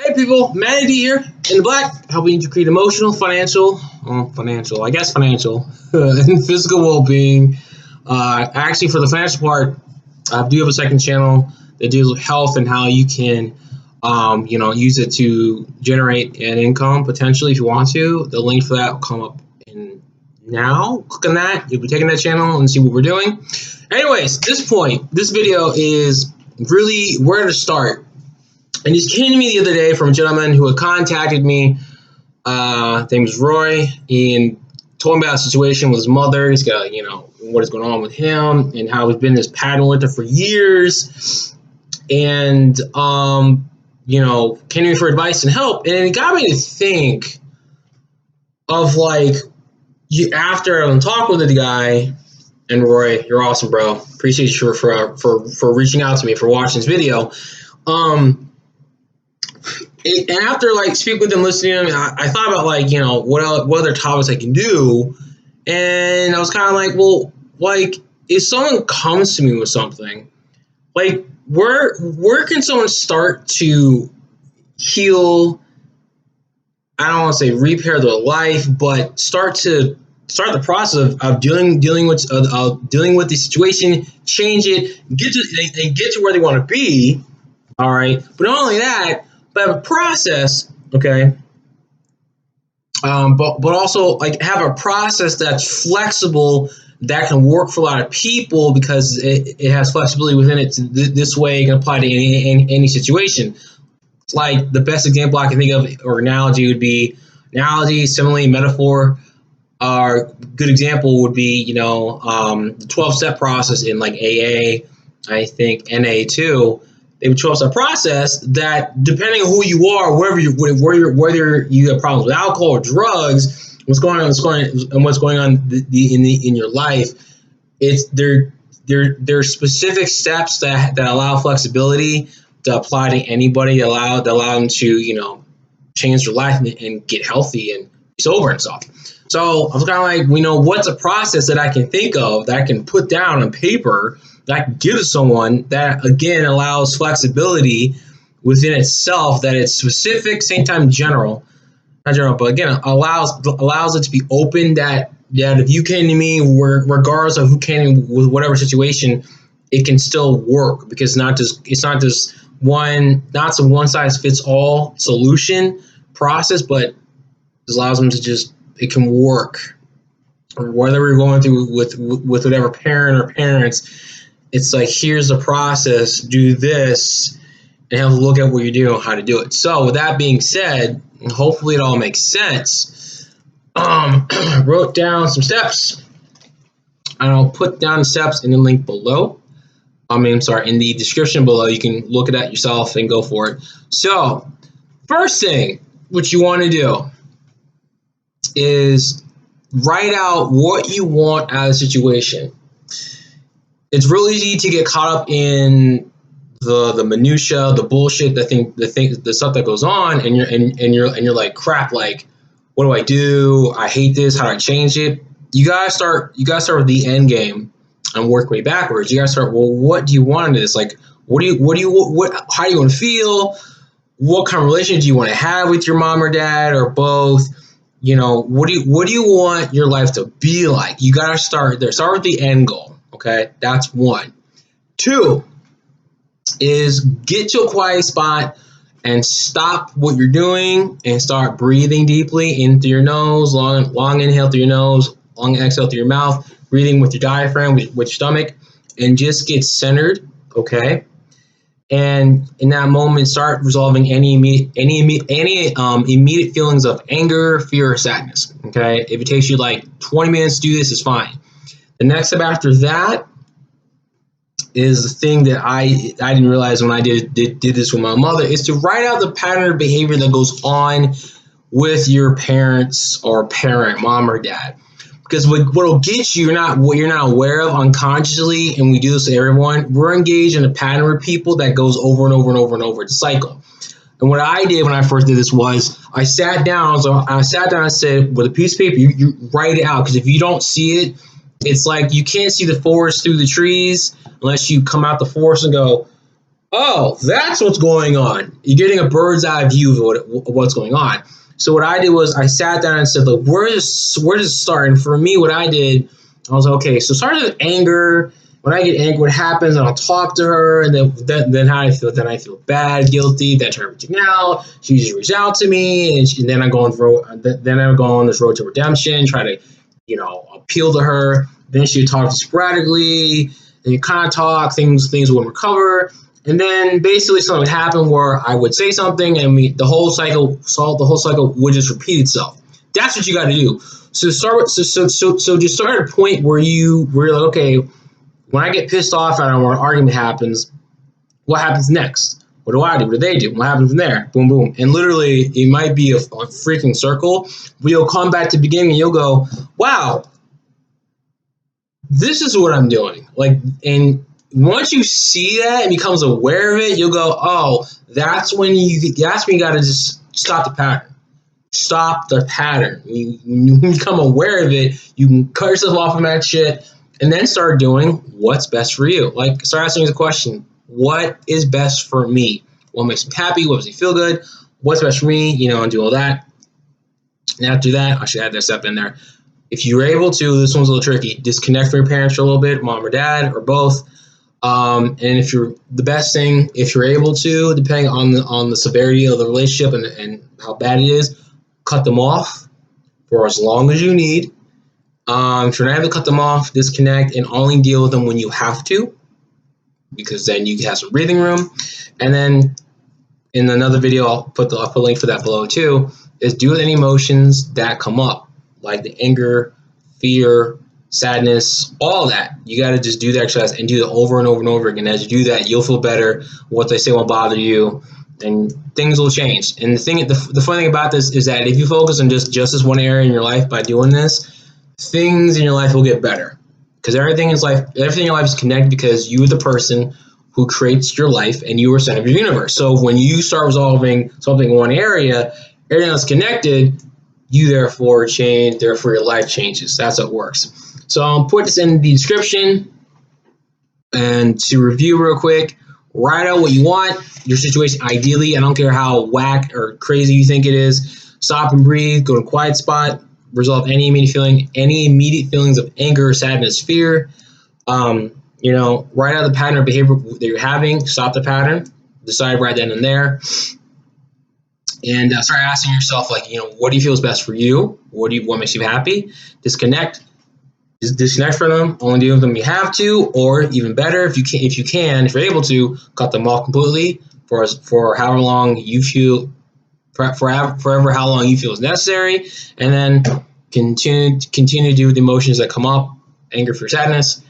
Hey people, Manny D here in the black, helping you to create emotional, financial, and physical well-being. Actually, for the financial part, I do have a second channel that deals with health and how you can, use it to generate an income potentially if you want to. The link for that will come up in now. Click on that. You'll be taking that channel and see what we're doing. Anyways, this video is really where to start. And this came to me the other day from a gentleman who had contacted me. His name is Roy, and told me about a situation with his mother. He's got, what is going on with him and how it's been this pattern with her for years. And, came to me for advice and help. And it got me to think of after I'm talking with the guy, and Roy, you're awesome, bro. Appreciate you for reaching out to me, for watching this video. And after speaking with him, listening to him, I thought about what other topics I can do, and I was kind of if someone comes to me with something, where can someone start to heal? I don't want to say repair their life, but start the process of dealing with the situation, change it, get to where they want to be. All right, but not only that, but have a process, okay? But also have a process that's flexible, that can work for a lot of people because it has flexibility within it. This way, it can apply to any situation. Like the best example I can think of, or analogy, would be simile, metaphor. Good example would be the 12-step process in AA. I think NA too. They would 12-step process that, depending on who you are, whether you have problems with alcohol or drugs, what's going on in your life, there specific steps that allow flexibility to apply to anybody, allow them to change their life and get healthy and be sober and stuff. So I was kind of what's a process that I can think of that I can put down on paper that I can give to someone that, again, allows flexibility within itself, that it's specific, same time general, not general, but again, allows it to be open, that if you came to me, regardless of who came with whatever situation, it can still work, because it's not just one size fits all solution process, but it allows them to it can work. Whether we're going through with whatever parent or parents, it's here's the process, do this, and have a look at what you're doing, how to do it. So with that being said, hopefully it all makes sense. I wrote down some steps, and I'll put down the steps in the link below. In the description below. You can look at that yourself and go for it. So first thing, what you want to do is write out what you want out of the situation. It's really easy to get caught up in the minutia, the bullshit, the stuff that goes on, and you're like, crap, what do I do? I hate this. How do I change it? You gotta start with the end game and work way backwards. You gotta start, well, what do you want in this? How do you want to feel? What kind of relationship do you want to have with your mom or dad, or both? What do you want your life to be like? You gotta start there. Start with the end goal. Okay, that's one. Two is get to a quiet spot and stop what you're doing and start breathing deeply in through your nose, long inhale through your nose, long exhale through your mouth, breathing with your diaphragm, with your stomach, and just get centered, okay? And in that moment, start resolving any immediate feelings of anger, fear, or sadness, okay? If it takes you 20 minutes to do this, it's fine. The next step after that is the thing that I didn't realize when I did this with my mother, is to write out the pattern of behavior that goes on with your parents or parent, mom or dad. Because what'll get you, what you're not aware of unconsciously, and we do this to everyone, we're engaged in a pattern with people that goes over and over and over and over. It's a cycle. And what I did when I first did this was I sat down and said, with a piece of paper, you write it out. Because if you don't see it, it's you can't see the forest through the trees unless you come out the forest and go, oh, that's what's going on. You're getting a bird's eye view of what's going on. So what I did was I sat down and said, look, where does it start? And for me, what I did, I was like, okay, so starting with anger. When I get angry, what happens? And I'll talk to her, and then how I feel. Then I feel bad, guilty. Then I turn everything out. She usually reaches out to me, and then I go on this road to redemption, try to, appeal to her. Then she would talk to sporadically. Then you kind of talk, things would recover. And then basically something would happen where I would say something, and the whole cycle would just repeat itself. That's what you got to do. So just start at a point where you're like, okay, when I get pissed off at them or an argument happens, what happens next? What do I do? What do they do? What happens from there? Boom, boom. And literally, it might be a freaking circle, but you'll come back to the beginning and you'll go, wow, this is what I'm doing. And once you see that and becomes aware of it, you'll go, oh, that's when you got to just stop the pattern. Stop the pattern. When you become aware of it, you can cut yourself off from that shit and then start doing what's best for you. Start asking the question, what is best for me? What makes me happy? What makes me feel good? What's best for me? And do all that. And after that, I should add that step in there. If you're able to, this one's a little tricky, disconnect from your parents for a little bit, mom or dad, or both. And if you're able to, depending on the severity of the relationship and how bad it is, cut them off for as long as you need. If you're not able to cut them off, disconnect and only deal with them when you have to, because then you have some breathing room. And then in another video, I'll put a link for that below too, is deal with any emotions that come up, like the anger, fear, sadness, all that. You got to just do the exercise and do it over and over and over again. As you do that, you'll feel better. What they say won't bother you, and things will change. And the funny thing about this is that if you focus on just this one area in your life by doing this, things in your life will get better. Because everything in your life is connected, because you are the person who creates your life and you are center of your universe. So when you start resolving something in one area, everything that's connected, you therefore change, therefore your life changes. That's how it works. So I'll put this in the description. And to review real quick, write out what you want, your situation ideally. I don't care how whack or crazy you think it is. Stop and breathe, go to a quiet spot, resolve any immediate feelings of anger, sadness, fear. Write out the pattern of behavior that you're having, stop the pattern, decide right then and there. And start asking yourself, what do you feel is best for you? What makes you happy? Disconnect from them. Only deal with them if you have to, or even better, if you're able to, cut them off completely for however long you feel, forever how long you feel is necessary, and then continue to deal with the emotions that come up, anger, fear, sadness.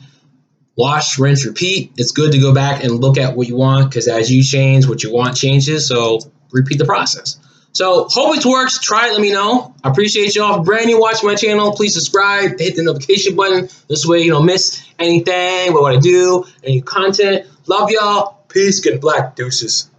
Wash, rinse, repeat. It's good to go back and look at what you want, because as you change, what you want changes. So repeat the process. So hope it works. Try it. Let me know. I appreciate y'all. If brand new watching my channel, please subscribe. Hit the notification button. This way you don't miss anything. What I do, any content. Love y'all. Peace. Get black. Deuces.